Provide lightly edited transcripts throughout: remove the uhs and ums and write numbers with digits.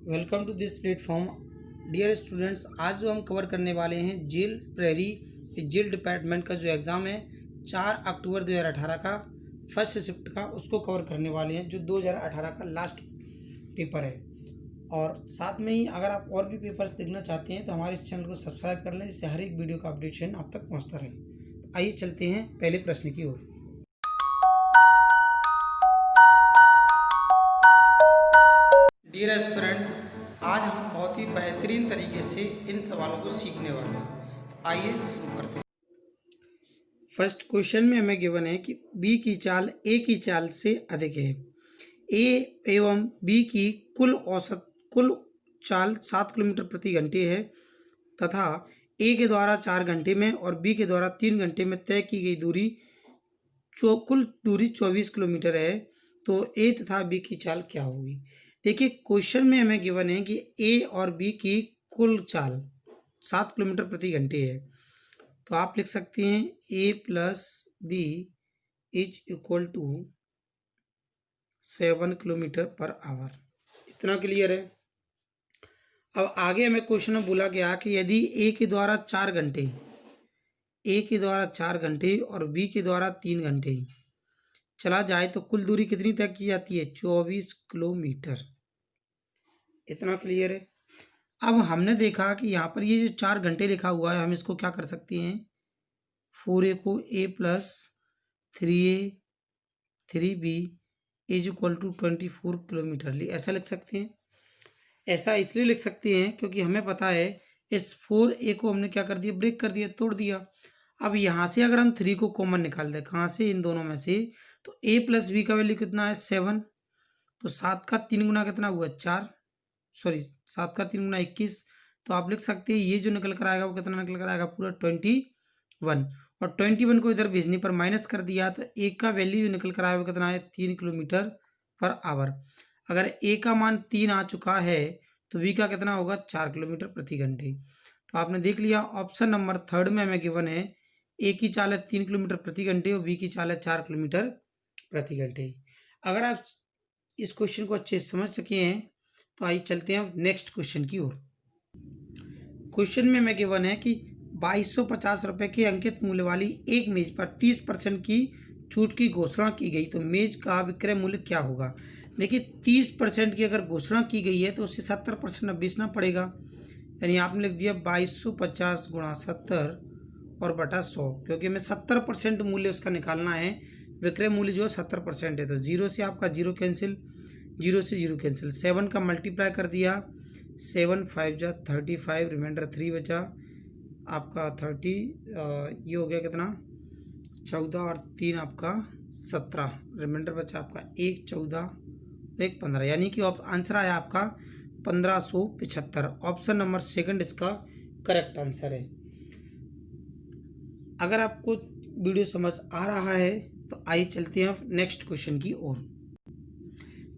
Welcome to this platform dear students. आज जो हम कवर करने वाले हैं जेल प्रेरी जेल डिपार्टमेंट का जो एग्ज़ाम है 4 अक्टूबर 2018 का फर्स्ट शिफ्ट का, उसको कवर करने वाले हैं जो 2018 का लास्ट पेपर है। और साथ में ही अगर आप और भी पेपर्स देखना चाहते हैं तो हमारे इस चैनल को सब्सक्राइब कर लें, जिससे हर एक वीडियो का अपडेशन आप तक पहुँचता रहे। तो आइए चलते हैं पहले प्रश्न की ओर। डियर एस्पिरेंट्स, आज हम बहुत ही बेहतरीन तरीके से इन सवालों को सीखने वाले हैं। तो आइए शुरू करते हैं। फर्स्ट क्वेश्चन में हमें गिवन है कि बी की चाल ए की चाल से अधिक है। ए एवं बी की कुल चाल 7 किलोमीटर प्रति घंटे है तथा ए के द्वारा 4 घंटे में और बी के द्वारा 3 घंटे में तय की गई दूरी कुल दूरी 24 किलोमीटर है। तो ए तथा बी की चाल क्या होगी? देखिए, क्वेश्चन में हमें गिवन है कि ए और बी की कुल चाल 7 किलोमीटर प्रति घंटे है। तो आप लिख सकते हैं A plus B is equal to 7 kilometre per hour. इतना क्लियर है। अब आगे हमें क्वेश्चन में बोला गया कि यदि ए के द्वारा 4 घंटे और बी के द्वारा 3 घंटे चला जाए तो कुल दूरी कितनी तय की जाती है? 24 किलोमीटर। इतना क्लियर है। अब हमने देखा कि यहाँ पर ये जो 4 घंटे लिखा हुआ है, हम इसको क्या कर सकते हैं? 4a को a plus 3a 3b is equal to 24 kilometre ऐसा लिख सकते हैं। ऐसा इसलिए लिख सकते हैं क्योंकि हमें पता है इस 4a को हमने क्या कर दिया? ब्रेक कर दिया, तोड़ दिया। अब यहाँ से अगर हम 3 को कॉमन निकाल दें, कहाँ से? इन दोनों में से, तो a प्लस b का वैल्यू कितना है? 7। तो 7 का 3 गुना कितना हुआ? 7 का 3 गुना 21। तो आप लिख सकते हैं ये जो निकल कर आएगा वो कितना निकल कर आएगा? पूरा 21। और 21 को इधर भेजने पर माइनस कर दिया तो ए का वैल्यू जो निकल कर आया वो कितना है? 3 किलोमीटर पर आवर। अगर ए का मान 3 आ चुका है तो बी का कितना होगा? 4 किलोमीटर प्रति घंटे। तो आपने देख लिया, ऑप्शन नंबर 3 में हमें गिवन है ए की चाल है 3 किलोमीटर प्रति घंटे और बी की चाल है 4 किलोमीटर प्रति घंटे। अगर आप इस क्वेश्चन को अच्छे से समझ सके हैं तो आइए चलते हैं नेक्स्ट क्वेश्चन की ओर। क्वेश्चन में हमें गिवन है कि 2250 रुपये के अंकित मूल्य वाली एक मेज पर 30% की छूट की घोषणा की गई, तो मेज का विक्रय मूल्य क्या होगा? देखिए, 30% की अगर घोषणा की गई है तो उसे 70% अब बेचना पड़ेगा। यानी आपने लिख दिया 2250 गुणा 70 और बटा 100, क्योंकि हमें 70% मूल्य उसका निकालना है। विक्रय मूल्य जो है 70% है, तो 0 से आपका 0 कैंसिल, 0 से 0 कैंसिल। 7 का मल्टीप्लाई कर दिया, 7 5 जा 35, रिमाइंडर 3 बचा आपका 30। ये हो गया कितना? 14 और 3 आपका 17, रिमाइंडर बचा आपका 1 14 1 15, यानी कि आंसर आया आपका 1575। ऑप्शन नंबर 2 इसका करेक्ट आंसर है। अगर आपको वीडियो समझ आ रहा है तो आइए चलते हैं नेक्स्ट क्वेश्चन की ओर।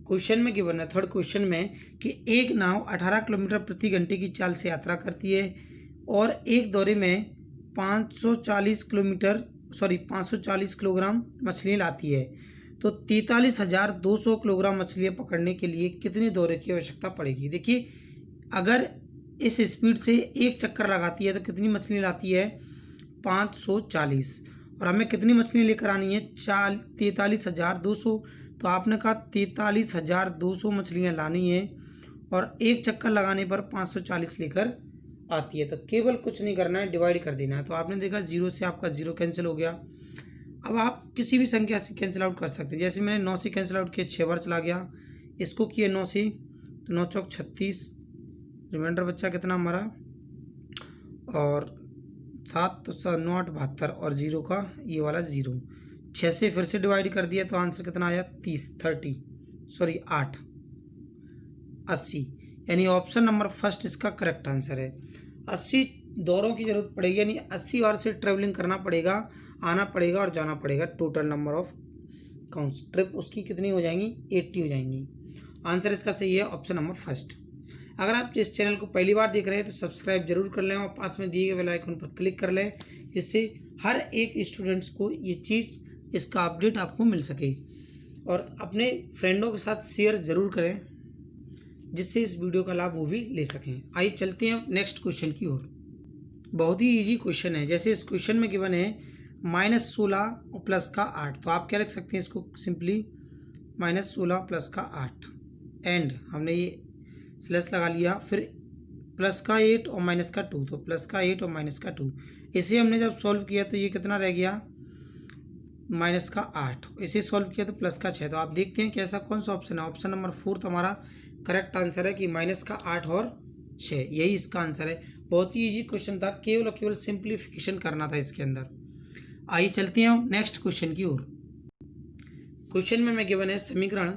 क्वेश्चन में गिवन है थर्ड क्वेश्चन में कि एक नाव 18 किलोमीटर प्रति घंटे की चाल से यात्रा करती है और एक दौरे में 540 किलोग्राम मछलियाँ लाती है, तो 43,200 किलोग्राम मछलियाँ पकड़ने के लिए कितने दौरे की आवश्यकता पड़ेगी? देखिए, अगर इस स्पीड से एक चक्कर लगाती है तो कितनी मछलियाँ लाती है? 540। और हमें कितनी मछलियाँ लेकर आनी है? 43,200। तो आपने कहा 43,200 मछलियाँ लानी है और एक चक्कर लगाने पर 540 लेकर आती है, तो केवल कुछ नहीं करना है, डिवाइड कर देना है। तो आपने देखा 0 से आपका 0 कैंसिल हो गया। अब आप किसी भी संख्या से कैंसिल आउट कर सकते हैं। जैसे मैंने 9 से कैंसिल आउट किया, 6 बार चला गया। इसको किया 9 से, तो 9 चौक 36, रिमाइंडर बच्चा कितना हमारा, और 7 तो 9 8 72 और 0 का ये वाला 0। 6 से फिर से डिवाइड कर दिया तो आंसर कितना आया? 8 80। यानी ऑप्शन नंबर फर्स्ट इसका करेक्ट आंसर है। 80 दौरों की जरूरत पड़ेगी, यानी 80 बार से ट्रेवलिंग करना पड़ेगा, आना पड़ेगा और जाना पड़ेगा। Total number of counts trip उसकी कितनी हो जाएंगी? 80 हो जाएंगी। आंसर इसका सही है, ऑप्शन नंबर फर्स्ट। अगर आप इस चैनल को पहली बार देख रहे हैं तो सब्सक्राइब जरूर कर लें और पास में दिए गए बेल आइकन पर क्लिक कर लें, जिससे हर एक स्टूडेंट्स को ये चीज़, इसका अपडेट आपको मिल सके। और अपने फ्रेंडों के साथ शेयर ज़रूर करें जिससे इस वीडियो का लाभ वो भी ले सकें। आइए चलते हैं नेक्स्ट क्वेश्चन की ओर। बहुत ही इजी क्वेश्चन है। जैसे इस क्वेश्चन में गिवन है -16 और प्लस का 8, तो आप क्या लिख सकते हैं इसको सिंपली -16 प्लस का 8 एंड हमने ये स्लैश लगा लिया, फिर प्लस का 8 और माइनस का 2, तो प्लस का 8 और माइनस का 2। इसे हमने जब सॉल्व किया तो ये कितना रह गया माइनस का 8, इसे सॉल्व किया तो प्लस का 6। तो आप देखते हैं कैसा कौन सा ऑप्शन है। ऑप्शन नंबर 4 हमारा करेक्ट आंसर है कि माइनस का 8 और 6, यही इसका आंसर है। बहुत ही इजी क्वेश्चन था, केवल और केवल सिंप्लीफिकेशन करना था इसके अंदर। आइए चलते हैं नेक्स्ट क्वेश्चन की ओर। क्वेश्चन में गिवन है समीकरण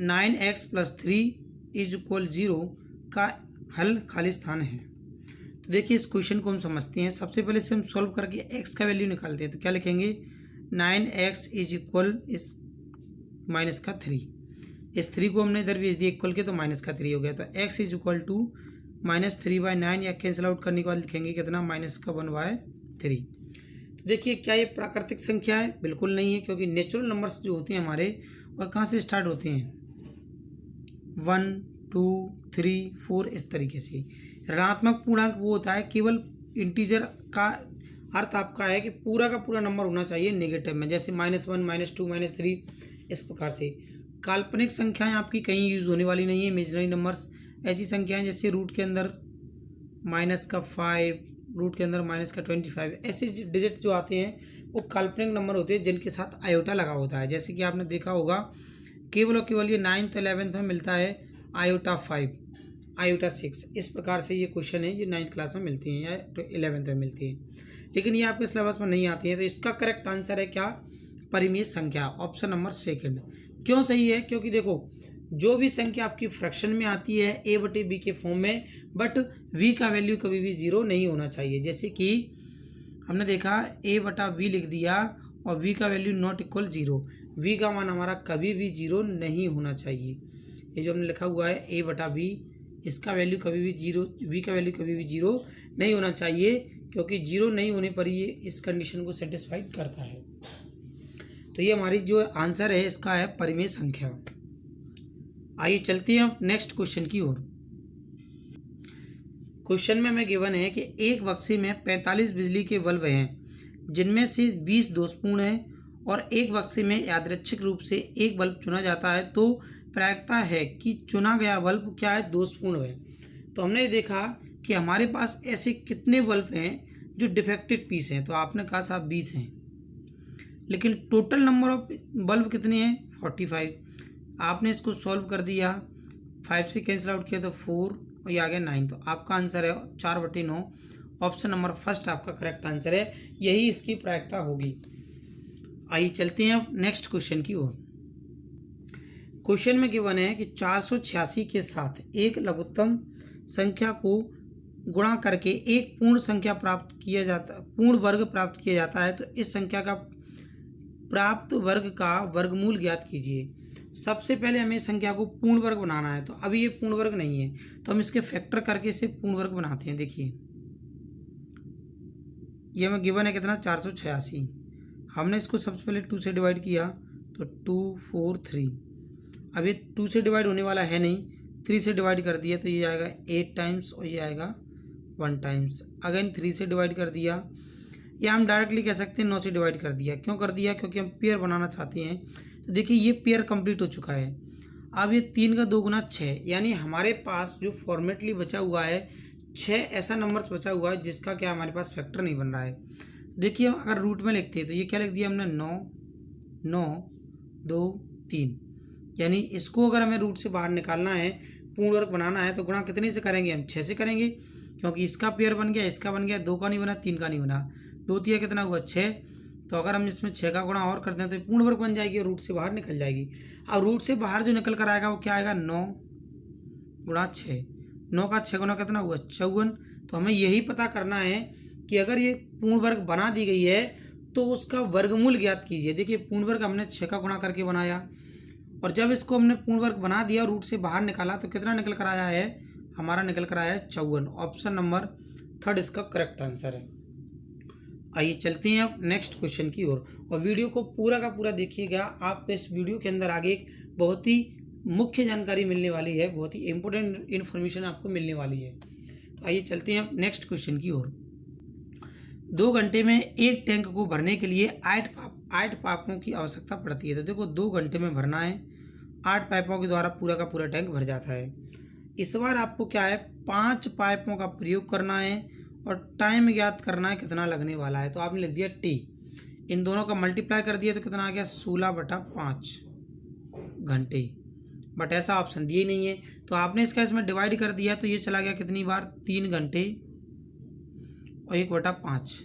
9x + 3 = 0 का हल खाली स्थान है। तो देखिए इस क्वेश्चन को हम समझते हैं। सबसे पहले से हम सॉल्व करके x का वैल्यू निकालते हैं। तो क्या लिखेंगे 9x इस माइनस का 3, इस 3 को हमने इधर भेज दिया इक्वल के, तो माइनस का 3 हो गया। तो x = -3/9 या कैंसिल आउट करने के बाद लिखेंगे कितना -1/3। तो देखिए क्या ये प्राकृतिक संख्या है? बिल्कुल नहीं है, क्योंकि नेचुरल नंबर्स जो होते हैं हमारे वह कहाँ से स्टार्ट होते हैं 1 2 3 4 इस तरीके से। ऋणात्मक पूर्णांक वो होता है, केवल इंटीजर का अर्थ आपका है कि पूरा का पूरा नंबर होना चाहिए नेगेटिव में, जैसे -1 -2 -3 इस प्रकार से। काल्पनिक संख्याएं आपकी कहीं यूज होने वाली नहीं है, इमेजिनरी नंबर्स। ऐसी संख्याएं जैसे रूट के अंदर -5, रूट के अंदर -25, ऐसे डिजिट जो आते हैं वो काल्पनिक नंबर होते हैं जिनके साथ आयोटा लगा होता है। जैसे कि आपने देखा होगा केवल और केवल ये 9th 11th में मिलता है आयोटा 5, आयोटा 6, इस प्रकार से ये क्वेश्चन है, ये 9th क्लास में मिलते हैं या 11th में मिलते हैं, लेकिन ये आपके सिलेबस में नहीं आती है। तो इसका करेक्ट आंसर है क्या परिमेय संख्या, ऑप्शन नंबर 2। क्यों सही है? क्योंकि देखो जो भी संख्या आपकी फ्रैक्शन में आती है a/b के फॉर्म में, बट v का वैल्यू कभी भी 0 नहीं होना चाहिए। जैसे कि हमने देखा a/v लिख दिया और v का वैल्यू नॉट इक्वल 0, v का मान हमारा कभी भी 0 नहीं होना चाहिए। ये जो हमने लिखा हुआ है a/v, इसका वैल्यू कभी भी 0, v का वैल्यू कभी भी 0 नहीं होना चाहिए, क्योंकि 0 नहीं होने पर ये इस कंडीशन को सेटिस्फाइड करता है। तो ये हमारी जो आंसर है इसका है परिमेय संख्या। आइए चलते हैं नेक्स्ट क्वेश्चन की ओर। क्वेश्चन में हमें गिवन है कि एक बक्से में 45 बिजली के बल्ब हैं, जिनमें से 20 दोषपूर्ण हैं और एक बक्से में यादृच्छिक रूप से एक बल्ब चुना जाता है, तो प्रायिकता है कि चुना गया बल्ब क्या है दोषपूर्ण है। तो हमने देखा कि हमारे पास ऐसे कितने बल्ब हैं जो डिफेक्टिव पीस हैं, तो आपने कहा साहब 20 हैं, लेकिन टोटल नंबर ऑफ बल्ब कितने हैं 45। आपने इसको सॉल्व कर दिया, 5 से कैंसिल आउट किया तो 4 और ये आ गया 9। तो आपका आंसर है 4/9, ऑप्शन नंबर फर्स्ट आपका करेक्ट आंसर है, यही इसकी प्रायिकता होगी। आइए चलते हैं नेक्स्ट क्वेश्चन की ओर। क्वेश्चन में गिवन है कि 486 के साथ एक लघुत्तम संख्या को गुणा करके एक पूर्ण संख्या प्राप्त किया जाता, पूर्ण वर्ग प्राप्त किया जाता है, तो इस संख्या का प्राप्त वर्ग का वर्गमूल ज्ञात कीजिए। सबसे पहले हमें संख्या को पूर्ण वर्ग बनाना है, तो अभी ये पूर्ण वर्ग नहीं है, तो हम इसके फैक्टर करके इसे पूर्ण वर्ग बनाते हैं। देखिए ये हमें गिवन है कितना 486, हमने इसको सबसे पहले 2 से डिवाइड किया तो 2 4 3, अब ये 2 से डिवाइड होने वाला है नहीं, 3 से डिवाइड कर दिया तो ये आएगा 8 टाइम्स और ये आएगा 1 टाइम्स। अगेन 3 से डिवाइड कर दिया, या हम डायरेक्टली कह सकते हैं 9 से डिवाइड कर दिया। क्यों कर दिया? क्योंकि हम पेयर बनाना चाहते हैं। तो देखिए ये पेयर कंप्लीट हो चुका है। अब ये 3 का 2 गुना 6, यानी हमारे पास जो फॉर्मेटली बचा हुआ है 6 ऐसा नंबर्स बचा हुआ है जिसका क्या हमारे पास फैक्टर नहीं बन रहा है। देखिए अगर रूट में लिखते हैं तो ये क्या लिख दिया हमने 9 9 2 3, यानी इसको अगर हमें रूट से बाहर निकालना है, पूर्ण वर्ग बनाना है, तो गुणा कितने से करेंगे हम 6 से करेंगे, क्योंकि इसका पेयर बन गया, इसका बन गया, 2 का नहीं बना, 3 का नहीं बना, 2 3 कितना हुआ 6। तो अगर हम इसमें 6 का गुणा और करते हैं तो पूर्ण वर्ग बन जाएगी और रूट से बाहर निकल जाएगी। अब रूट से बाहर जो निकल कर आएगा वो क्या आएगा 9 गुणा 6, 9 का 6 गुना कितना हुआ 54। तो हमें यही पता करना है कि अगर ये पूर्ण वर्ग बना दी गई है तो उसका वर्गमूल ज्ञात कीजिए। देखिए पूर्ण वर्ग हमने 6 का गुणा करके बनाया, और जब इसको हमने पूर्ण वर्ग बना दिया रूट से बाहर निकाला तो कितना निकल कर आया है, हमारा निकल कर आया है 54। ऑप्शन नंबर 3 इसका करेक्ट आंसर है। आइए चलते हैं अब नेक्स्ट क्वेश्चन की ओर, और वीडियो को पूरा का पूरा देखिएगा। आपको इस वीडियो के अंदर आगे एक बहुत ही मुख्य जानकारी मिलने वाली है, बहुत ही इंपॉर्टेंट इन्फॉर्मेशन आपको मिलने वाली है। तो आइए चलते हैं नेक्स्ट क्वेश्चन की ओर। 2 घंटे में एक टैंक को भरने के लिए 8 पाइपों की आवश्यकता पड़ती है। तो देखो 2 घंटे में भरना है, 8 पाइपों के द्वारा पूरा का पूरा टैंक भर जाता है। इस बार आपको क्या है, 5 पाइपों का प्रयोग करना है और टाइम ज्ञात करना है कितना लगने वाला है। तो आपने लिख दिया टी, इन दोनों का मल्टीप्लाई कर दिया तो कितना आ गया 16/5 घंटे, बट ऐसा ऑप्शन दिए ही नहीं है। तो आपने इसका इसमें डिवाइड कर दिया तो ये चला गया कितनी बार, 3 घंटे और 1/5।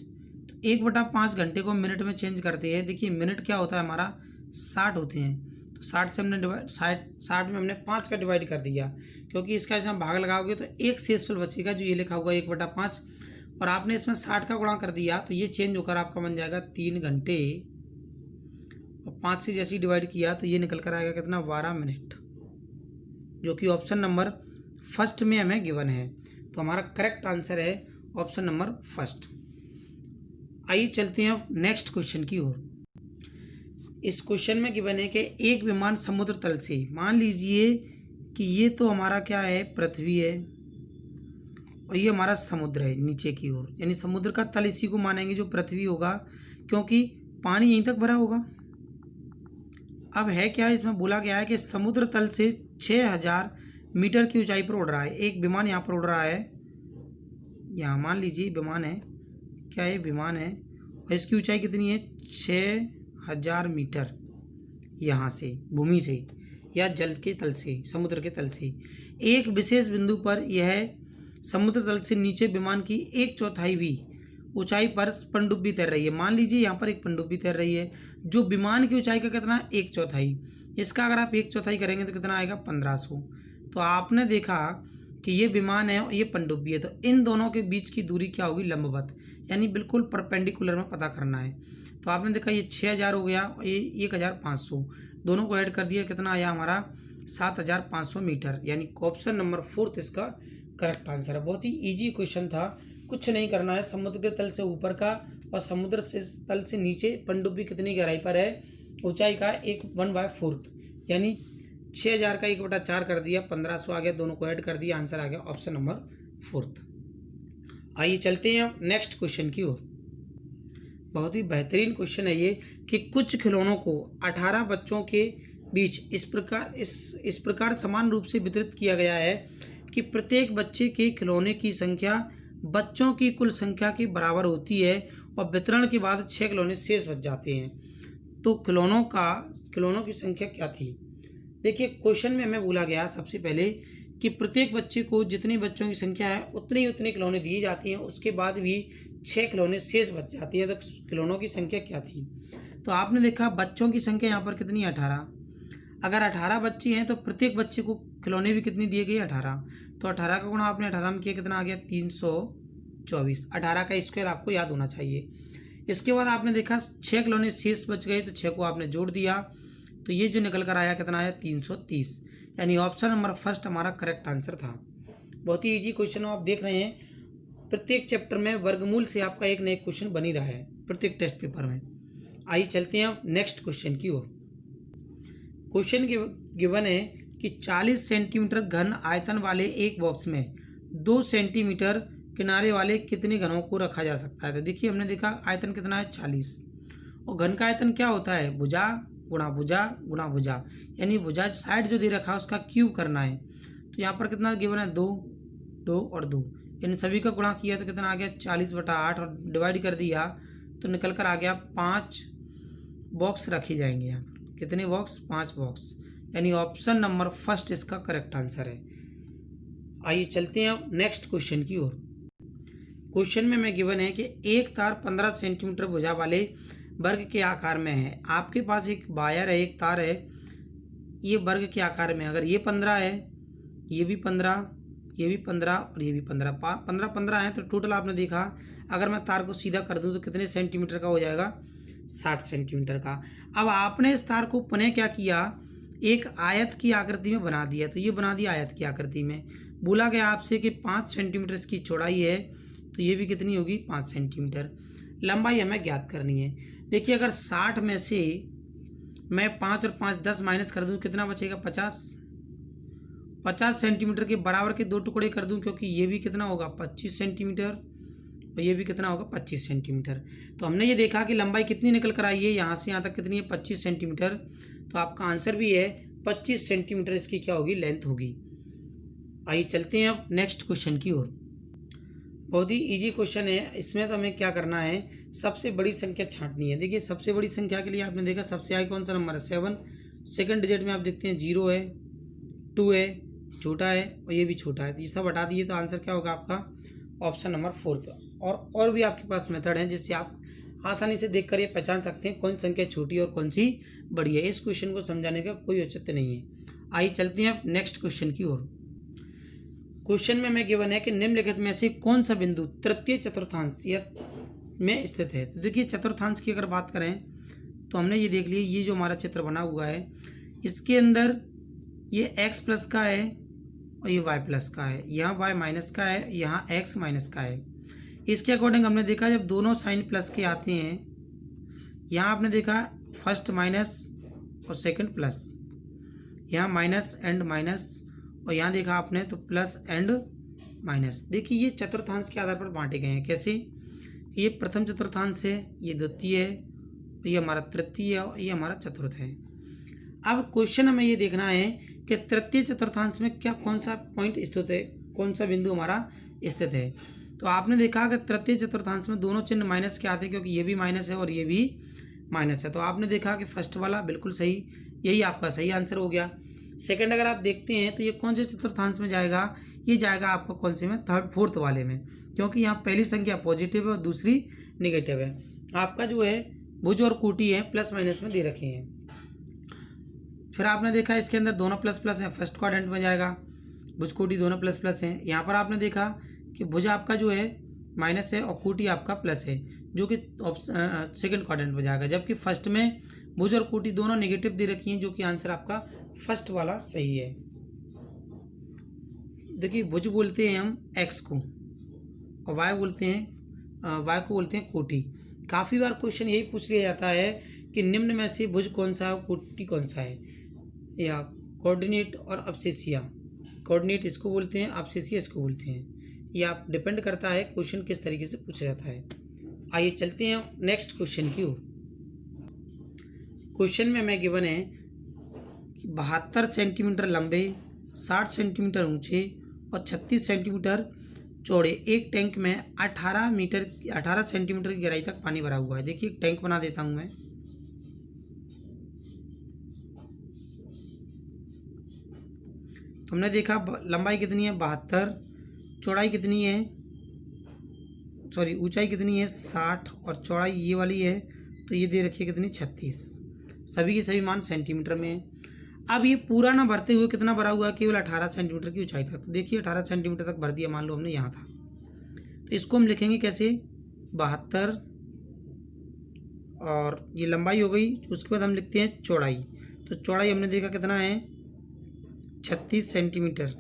तो 1/5 घंटे को मिनट में चेंज करते हैं। देखिए मिनट क्या होता है हमारा, 60 होते हैं। तो 60 से हमने 60 में हमने 5 का डिवाइड कर दिया, क्योंकि इसका इसमें भाग लगाओगे तो एक शेषफल बचेगा जो ये लिखा हुआ 1/5, और आपने इसमें 60 का गुणा कर दिया तो ये चेंज होकर आपका बन जाएगा 3 घंटे, और 5 से जैसे ही डिवाइड किया तो ये निकल कर आएगा कितना, 12 मिनट, जो कि ऑप्शन नंबर फर्स्ट में हमें गिवन है। तो हमारा करेक्ट आंसर है ऑप्शन नंबर फर्स्ट। आइए चलते हैं नेक्स्ट क्वेश्चन की ओर। इस क्वेश्चन में गिवन है कि एक विमान समुद्र तल से, मान लीजिए कि ये तो हमारा क्या है, पृथ्वी है, और ये हमारा समुद्र है नीचे की ओर, यानी समुद्र का तल इसी को मानेंगे जो पृथ्वी होगा, क्योंकि पानी यहीं तक भरा होगा। अब है क्या, इसमें बोला गया है कि समुद्र तल से 6000 मीटर की ऊंचाई पर उड़ रहा है एक विमान, यहाँ पर उड़ रहा है, यहाँ मान लीजिए विमान है, क्या ये विमान है, और इसकी ऊंचाई कितनी है, 6000 मीटर, यहाँ से भूमि से या जल के तल से, समुद्र के तल से। एक विशेष बिंदु पर यह समुद्र तल से नीचे विमान की 1/4 भी ऊंचाई पर पनडुब्बी तैर रही है। मान लीजिए यहाँ पर एक पनडुब्बी तैर रही है जो विमान की ऊंचाई का कितना, 1/4। इसका अगर आप 1/4 करेंगे तो कितना आएगा, 1500। तो आपने देखा कि ये विमान है और ये पनडुब्बी है, तो इन दोनों के बीच की दूरी क्या होगी, लंबवत, यानी बिल्कुल परपेंडिकुलर में पता करना है। तो आपने देखा ये 6000 हो गया और ये 1500, दोनों को ऐड कर दिया, कितना आया हमारा 7500 मीटर, यानी ऑप्शन नंबर 4 इसका करेक्ट आंसर है। बहुत ही इजी क्वेश्चन था, कुछ नहीं करना है, समुद्र के तल से ऊपर का और समुद्र से तल से नीचे पनडुब्बी कितनी गहराई पर है, ऊंचाई का 1/4, यानी 6000 का 1/4 कर दिया, 1500 आ गया, दोनों को ऐड कर दिया, आंसर आ गया ऑप्शन नंबर 4। आइए चलते हैं नेक्स्ट क्वेश्चन की ओर। बहुत ही बेहतरीन क्वेश्चन है ये कि कुछ खिलौनों को 18 बच्चों के बीच इस प्रकार समान रूप से वितरित किया गया है कि प्रत्येक बच्चे के खिलौने की संख्या बच्चों की कुल संख्या के बराबर होती है, और वितरण के बाद 6 खिलौने शेष बच जाते हैं। तो खिलौनों की संख्या क्या थी। देखिए क्वेश्चन में हमें बोला गया सबसे पहले कि प्रत्येक बच्चे को जितने बच्चों की संख्या है उतने खिलौने दिए जाती हैं, उसके बाद भी 6 खिलौने शेष बच जाती हैं। तो खिलौनों की संख्या क्या थी। तो आपने देखा बच्चों की संख्या यहाँ पर कितनी, 18। अगर 18 बच्चे हैं तो प्रत्येक बच्चे को खिलौने भी कितनी दिए गए, 18। तो 18 का गुणा आपने 18 में किया, कितना आ गया 324। 18 का स्क्वायर आपको याद होना चाहिए। इसके बाद आपने देखा 6 खिलौने शेष बच गए, तो 6 को आपने जोड़ दिया, तो ये जो निकल कर आया कितना आया, 330, यानी ऑप्शन नंबर फर्स्ट हमारा करेक्ट आंसर था। बहुत ही ईजी क्वेश्चन आप देख रहे हैं, प्रत्येक चैप्टर में वर्गमूल से आपका एक नया क्वेश्चन बनी रहा है प्रत्येक टेस्ट पेपर में। आइए चलते हैं नेक्स्ट क्वेश्चन की ओर। क्वेश्चन गिवन है कि 40 सेंटीमीटर घन आयतन वाले एक बॉक्स में 2 सेंटीमीटर किनारे वाले कितने घनों को रखा जा सकता है। तो देखिए हमने देखा आयतन कितना है, 40, और घन का आयतन क्या होता है, भुजा गुणा भुजा गुणा भुजा, यानी भुजा साइड जो दे रखा है उसका क्यूब करना है। तो यहाँ पर कितना गिवन है, 2 2 और 2, इन सभी का गुणा किया तो कितना आ गया 40/8, और डिवाइड कर दिया तो निकल कर आ गया 5 बॉक्स रखे जाएंगे। यहाँ पर कितने बॉक्स, 5 बॉक्स, यानी ऑप्शन नंबर फर्स्ट इसका करेक्ट आंसर है। आइए चलते हैं नेक्स्ट क्वेश्चन की ओर। क्वेश्चन में हमें गिवन है कि एक तार 15 सेंटीमीटर भुजा वाले वर्ग के आकार में है। आपके पास एक वायर है, एक तार है, ये वर्ग के आकार में, अगर ये 15 है, ये भी 15, ये भी 15 और ये भी 15 है, तो टोटल आपने देखा अगर मैं तार को सीधा कर दूं तो कितने सेंटीमीटर का हो जाएगा, 60 सेंटीमीटर का। अब आपने इस तार को पुनः क्या किया, एक आयत की आकृति में बना दिया। तो ये बना दिया आयत की आकृति में। बोला गया आपसे कि 5 सेंटीमीटर इसकी चौड़ाई है, तो ये भी कितनी होगी, 5 सेंटीमीटर। लंबाई हमें ज्ञात करनी है। देखिए अगर 60 में से मैं 5 और 5 10 माइनस कर दूं कितना बचेगा, 50, 50 सेंटीमीटर के बराबर के दो टुकड़े कर दूं, क्योंकि ये भी कितना होगा 25 सेंटीमीटर और ये भी कितना होगा 25 सेंटीमीटर। तो हमने ये देखा कि लंबाई कितनी निकल कर आई है, यहाँ से यहाँ तक कितनी है 25 सेंटीमीटर। तो आपका आंसर भी है 25 सेंटीमीटर इसकी क्या होगी, लेंथ होगी। आइए चलते हैं अब नेक्स्ट क्वेश्चन की ओर। बहुत ही इजी क्वेश्चन है। इसमें तो हमें क्या करना है, सबसे बड़ी संख्या छांटनी है। देखिए सबसे बड़ी संख्या के लिए आपने देखा सबसे आगे कौन सा नंबर है 7, सेकंड डिजिट में आप देखते हैं 0 है, 2 है, छोटा है और ये भी छोटा है। तो ये सब हटा दिए तो आंसर क्या होगा आपका ऑप्शन नंबर 4। और भी आपके पास मेथड है जिससे आप आसानी से देखकर ये पहचान सकते हैं कौन संख्या छोटी है और कौन सी बड़ी है। इस क्वेश्चन को समझाने का कोई औचित्य नहीं है। आइए चलते हैं नेक्स्ट क्वेश्चन की ओर। क्वेश्चन में हमें गिवन है कि निम्नलिखित में से कौन सा बिंदु तृतीय चतुर्थांश में स्थित है। तो देखिए चतुर्थांश की अगर बात करें तो हमने ये देख लिया, ये जो हमारा चित्र बना हुआ है इसके अंदर ये x प्लस का है और ये y प्लस का है, यहाँ y माइनस का है, यहाँ x माइनस का है। इसके अकॉर्डिंग हमने देखा जब दोनों साइन प्लस के आते हैं, यहाँ आपने देखा फर्स्ट माइनस और सेकंड प्लस, यहाँ माइनस एंड माइनस, और यहाँ देखा आपने तो प्लस एंड माइनस। देखिए ये चतुर्थांश के आधार पर बांटे गए हैं। कैसे, ये प्रथम चतुर्थांश है, ये द्वितीय है, ये हमारा तृतीय है और ये हमारा चतुर्थ है। अब क्वेश्चन हमें ये देखना है कि तृतीय चतुर्थांश में क्या कौन सा पॉइंट स्थित है, कौन सा बिंदु हमारा स्थित है। तो आपने देखा कि तृतीय चतुर्थांश में दोनों चिन्ह माइनस के आते हैं, क्योंकि ये भी माइनस है और ये भी माइनस है। तो आपने देखा कि फर्स्ट वाला बिल्कुल सही, यही आपका सही आंसर हो गया। सेकंड अगर आप देखते हैं तो ये कौन से चतुर्थांश में जाएगा, ये जाएगा आपका कौन से में, थर्ड फोर्थ वाले में, क्योंकि यहाँ पहली संख्या पॉजिटिव है और दूसरी निगेटिव है। आपका जो है भुज और कोटि है प्लस माइनस में दे रखे हैं। फिर आपने देखा इसके अंदर दोनों प्लस प्लस हैं, फर्स्ट क्वाड्रेंट में जाएगा, भुज कोटि दोनों प्लस प्लस हैं। यहाँ पर आपने देखा कि भुज आपका जो है माइनस है और कोटि आपका प्लस है, जो कि सेकंड क्वाड्रेंट में जाएगा, जबकि फर्स्ट में भुज और कोटि दोनों नेगेटिव दे रखी हैं, जो कि आंसर आपका फर्स्ट वाला सही है। देखिए भुज बोलते हैं हम x को और y बोलते हैं y को बोलते हैं कोटि। काफ़ी बार क्वेश्चन यही पूछ लिया जाता है कि निम्न में से भुज कौन सा है और कोटि कौन सा है, या कोऑर्डिनेट और अब्सिसिया। कोऑर्डिनेट इसको बोलते हैं, अब्सिसिया इसको बोलते हैं। ये आप डिपेंड करता है क्वेश्चन किस तरीके से पूछा जाता है। आइए चलते हैं नेक्स्ट क्वेश्चन की ओर। क्वेश्चन में हमें गिवन है कि 72 सेंटीमीटर लंबे, 60 सेंटीमीटर ऊंचे और 36 सेंटीमीटर चौड़े एक टैंक में 18 सेंटीमीटर की गहराई तक पानी भरा हुआ है। देखिए एक टैंक बना देता हूं मैं। तो हमने देखा लंबाई कितनी है 72, चौड़ाई कितनी है, सॉरी ऊंचाई कितनी है 60 और चौड़ाई ये वाली है, तो ये दे रखी है कितनी 36। सभी के सभी मान सेंटीमीटर में है। अब ये पूरा ना भरते हुए कितना भरा हुआ है, केवल 18 सेंटीमीटर की ऊंचाई तक। तो देखिए 18 सेंटीमीटर तक भर दिया, मान लो हमने यहाँ था, तो इसको हम लिखेंगे कैसे 72 और ये लंबाई हो गई। उसके बाद हम लिखते हैं चौड़ाई। तो चौड़ाई हमने देखा कितना है 36 सेंटीमीटर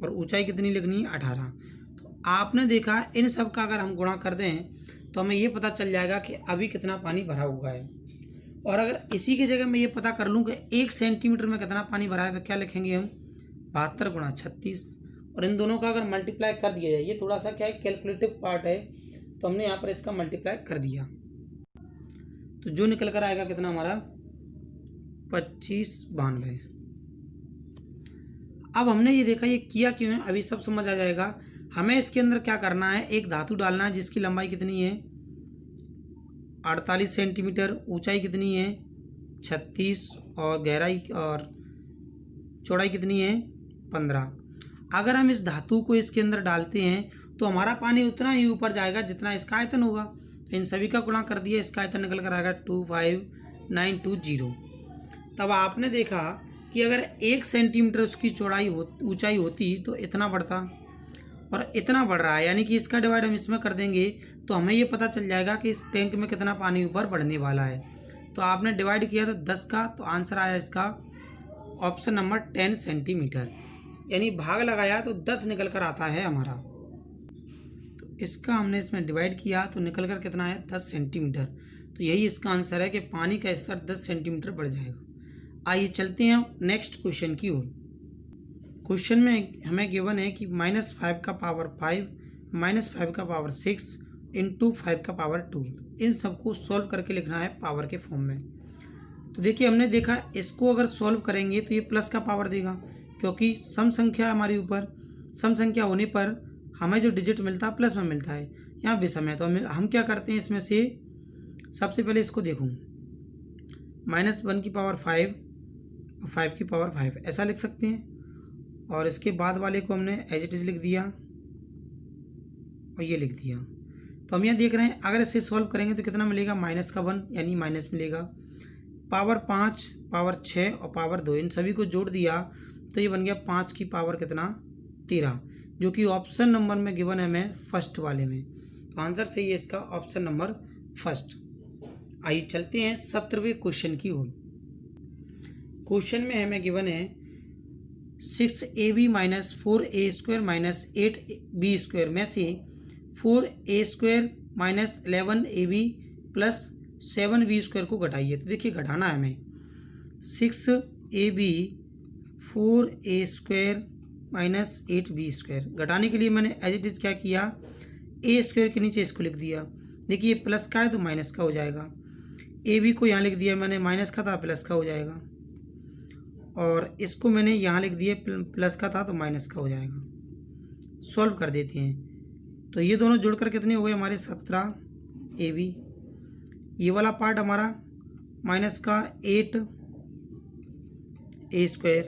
और ऊंचाई कितनी लिखनी है 18। तो आपने देखा इन सब का अगर हम गुणा कर दें तो हमें ये पता चल जाएगा कि अभी कितना पानी भरा हुआ है। और अगर इसी की जगह मैं ये पता कर लूँ कि 1 सेंटीमीटर में कितना पानी भरा है, तो क्या लिखेंगे हम 72 गुणा 36, और इन दोनों का अगर मल्टीप्लाई कर दिया जाए, ये थोड़ा सा क्या है कैलकुलेटिव पार्ट है, तो हमने यहाँ पर इसका मल्टीप्लाई कर दिया, तो जो निकल कर आएगा कितना हमारा 2592। अब हमने ये देखा ये किया क्यों है, अभी सब समझ आ जाएगा। हमें इसके अंदर क्या करना है, एक धातु डालना है जिसकी लंबाई कितनी है 48 सेंटीमीटर, ऊंचाई कितनी है 36 और गहराई और चौड़ाई कितनी है 15। अगर हम इस धातु को इसके अंदर डालते हैं तो हमारा पानी उतना ही ऊपर जाएगा जितना इसका आयतन होगा। तो इन सभी का गुणा कर दिया, इसका आयतन निकल कर आएगा 25920। तब आपने देखा कि अगर 1 सेंटीमीटर उसकी चौड़ाई ऊंचाई होती तो इतना बढ़ता, और इतना बढ़ रहा है, यानी कि इसका डिवाइड हम इसमें कर देंगे तो हमें ये पता चल जाएगा कि इस टैंक में कितना पानी ऊपर बढ़ने वाला है। तो आपने डिवाइड किया तो 10 का, तो आंसर आया इसका ऑप्शन नंबर 10 सेंटीमीटर, यानी भाग लगाया तो 10 निकल कर आता है हमारा। तो इसका हमने इसमें डिवाइड किया तो निकल कर कितना है 10 सेंटीमीटर। तो यही इसका आंसर है कि पानी का स्तर 10 सेंटीमीटर बढ़ जाएगा। आइए चलते हैं नेक्स्ट क्वेश्चन की ओर। क्वेश्चन में हमें गिवन है कि -5 का पावर 5 -5 का पावर 6 इंटू 5 का पावर 2, इन सबको सॉल्व करके लिखना है पावर के फॉर्म में। तो देखिए हमने देखा इसको अगर सॉल्व करेंगे तो ये प्लस का पावर देगा, क्योंकि सम संख्या है हमारे ऊपर, सम संख्या होने पर हमें जो डिजिट मिलता है प्लस में मिलता है, यहाँ विषम है। तो हम क्या करते हैं इसमें से सबसे पहले इसको देखूँ, -1 की पावर 5 और 5 की पावर 5 ऐसा लिख सकते हैं, और इसके बाद वाले को हमने एज इट इज़ लिख दिया और ये लिख दिया। तो हम यहाँ देख रहे हैं अगर इसे सॉल्व करेंगे तो कितना मिलेगा, -1 यानी माइनस मिलेगा, पावर 5 पावर 6 और पावर 2 इन सभी को जोड़ दिया तो ये बन गया 5 की पावर कितना 13, जो कि ऑप्शन नंबर में गिवन है हमें फर्स्ट वाले में। तो आंसर सही है इसका ऑप्शन नंबर फर्स्ट। आइए चलते हैं 17वें क्वेश्चन की ओर। क्वेश्चन में हमें गिवन है 6ab - 4a² - 8b² में से 4a² - 11ab + 7b² को घटाइए। तो देखिए घटाना है हमें, 6ab 4a² - 8b² घटाने के लिए मैंने एज इट इज़ क्या किया, a² के नीचे इसको लिख दिया। देखिए प्लस का है तो माइनस का हो जाएगा, ab को यहाँ लिख दिया मैंने, माइनस का था प्लस का हो जाएगा, और इसको मैंने यहाँ लिख दिया प्लस का था तो माइनस का हो जाएगा। सॉल्व कर देते हैं तो ये दोनों जुड़कर कितने हो गए हमारे 17ab, ये वाला पार्ट हमारा माइनस का 8a²,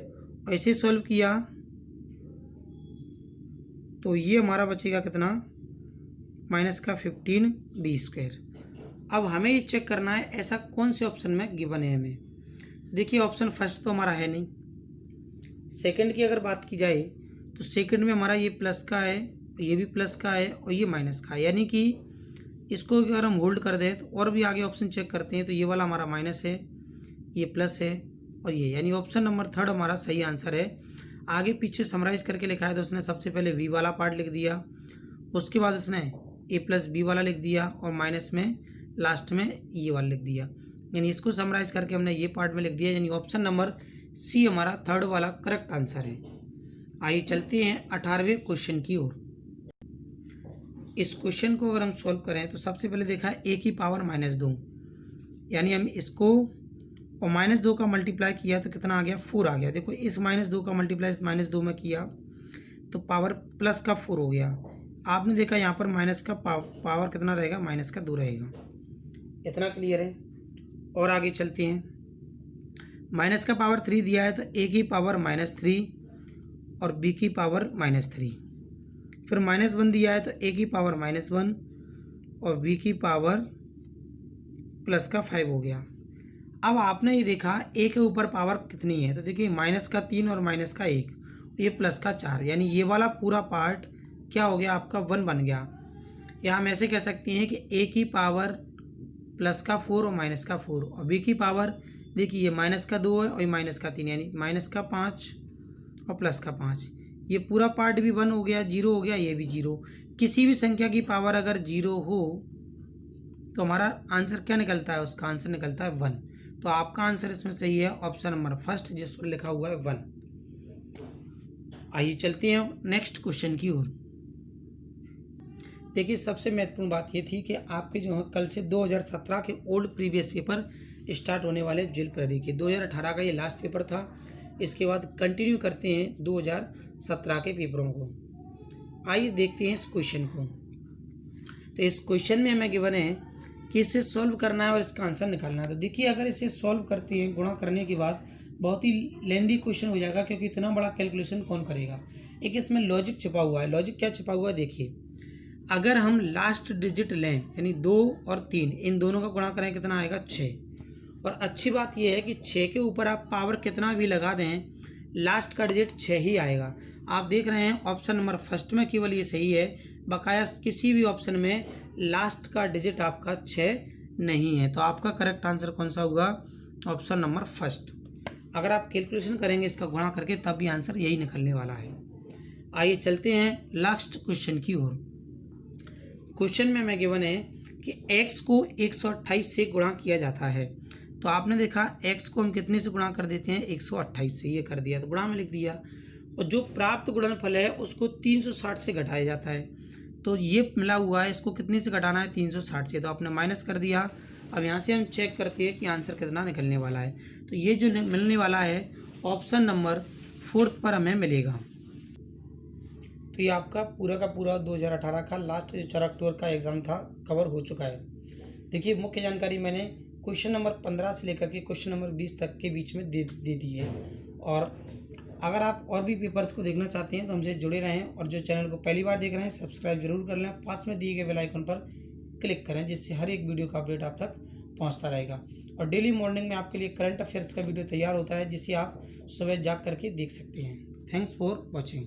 ऐसे सॉल्व किया तो ये हमारा बचेगा कितना, माइनस का 15b²। अब हमें ये चेक करना है ऐसा कौन से ऑप्शन में गिवन है हमें। देखिए ऑप्शन फर्स्ट तो हमारा है नहीं, सेकंड की अगर बात की जाए तो सेकंड में हमारा ये प्लस का है, ये भी प्लस का है और ये माइनस का है, यानी कि इसको अगर हम होल्ड कर दें तो और भी आगे ऑप्शन चेक करते हैं तो ये वाला हमारा माइनस है, ये प्लस है और ये, यानी ऑप्शन नंबर थर्ड हमारा सही आंसर है। आगे पीछे समराइज करके लिखा है तो उसने सबसे पहले वी वाला पार्ट लिख दिया, उसके बाद उसने a+b वाला लिख दिया और माइनस में लास्ट में ये वाला लिख दिया, यानी इसको समराइज करके हमने ये पार्ट में लिख दिया, यानी ऑप्शन नंबर सी हमारा थर्ड वाला करेक्ट आंसर है। आइए चलते हैं 18वें क्वेश्चन की ओर। इस क्वेश्चन को अगर हम सॉल्व करें तो सबसे पहले देखा है a की पावर -2, यानी हम इसको और -2 का मल्टीप्लाई किया तो कितना आ गया, 4 आ गया। देखो इस -2 का मल्टीप्लाई -2 में किया तो पावर प्लस का 4 हो गया। आपने देखा यहाँ पर माइनस का पावर कितना रहेगा, -2 रहेगा। इतना क्लियर है। और आगे चलते हैं, माइनस का पावर 3 दिया है तो a की पावर -3 और b की पावर -3, फिर -1 दिया है तो a की पावर -1 और b की पावर प्लस का 5 हो गया। अब आपने ये देखा a के ऊपर पावर कितनी है, तो देखिए -3 और -1, ये प्लस का 4, यानी ये वाला पूरा पार्ट क्या हो गया आपका 1 बन गया। या हम ऐसे कह सकते हैं कि a की पावर प्लस का 4 और माइनस का 4 और b की पावर देखिए ये -2 है और ये -3, यानी -5 और प्लस का 5, ये पूरा पार्ट भी 1 हो गया, 0 हो गया, ये भी 0। किसी भी संख्या की पावर अगर 0 हो तो हमारा आंसर क्या निकलता है, उसका आंसर निकलता है 1। तो आपका आंसर इसमें सही है ऑप्शन नंबर फर्स्ट, जिस पर लिखा हुआ है 1। आइए चलते हैं नेक्स्ट क्वेश्चन की ओर। देखिए सबसे महत्वपूर्ण बात ये थी कि आपके जो है कल से 2017 के ओल्ड प्रीवियस पेपर स्टार्ट होने वाले जिल प्रहरी के। 2018 का ये लास्ट पेपर था, इसके बाद कंटिन्यू करते हैं 2017 के पेपरों को। आइए देखते हैं इस क्वेश्चन को। तो इस क्वेश्चन में हमें गिवन है कि इसे सॉल्व करना है और इसका आंसर निकालना है। तो देखिए अगर इसे सॉल्व करते हैं गुणा करने के बाद बहुत ही लेंदी क्वेश्चन हो जाएगा, क्योंकि इतना बड़ा कैलकुलेशन कौन करेगा। एक इसमें लॉजिक छिपा हुआ है। लॉजिक क्या छिपा हुआ है देखिए, अगर हम लास्ट डिजिट लें यानी 2 और 3 इन दोनों का गुणा करें कितना आएगा 6। और अच्छी बात यह है कि 6 के ऊपर आप पावर कितना भी लगा दें लास्ट का डिजिट 6 ही आएगा। आप देख रहे हैं ऑप्शन नंबर फर्स्ट में केवल ये सही है, बकाया किसी भी ऑप्शन में लास्ट का डिजिट आपका 6 नहीं है। तो आपका करेक्ट आंसर कौन सा होगा, ऑप्शन नंबर फर्स्ट। अगर आप कैलकुलेशन करेंगे इसका गुणा करके तब भी आंसर यही निकलने वाला है। आइए चलते हैं लास्ट क्वेश्चन की ओर। क्वेश्चन में हमें गिवन है कि x को 128 से गुणा किया जाता है। तो आपने देखा x को हम कितने से गुणा कर देते हैं, 128 से, ये कर दिया तो गुणा में लिख दिया। और जो प्राप्त गुणनफल है उसको 360 से घटाया जाता है। तो ये मिला हुआ है, इसको कितने से घटाना है, 360 से। तो आपने माइनस कर दिया। अब यहाँ से हम चेक करते हैं कि आंसर कितना निकलने वाला है। तो ये जो मिलने वाला है ऑप्शन नंबर 4 पर हमें मिलेगा। तो ये आपका पूरा का पूरा 2018 का लास्ट जो 4 अक्टूबर का एग्ज़ाम था कवर हो चुका है। देखिए मुख्य जानकारी मैंने क्वेश्चन नंबर 15 से लेकर के क्वेश्चन नंबर 20 तक के बीच में दे दी है। और अगर आप और भी पेपर्स को देखना चाहते हैं तो हमसे जुड़े रहें, और जो चैनल को पहली बार देख रहे हैं सब्सक्राइब जरूर कर लें, पास में दिए गए बेल आइकन पर क्लिक करें, जिससे हर एक वीडियो का अपडेट आप तक पहुंचता रहेगा। और डेली मॉर्निंग में आपके लिए करंट अफेयर्स का वीडियो तैयार होता है, जिसे आप सुबह जाग करके देख सकते हैं। Thanks for watching.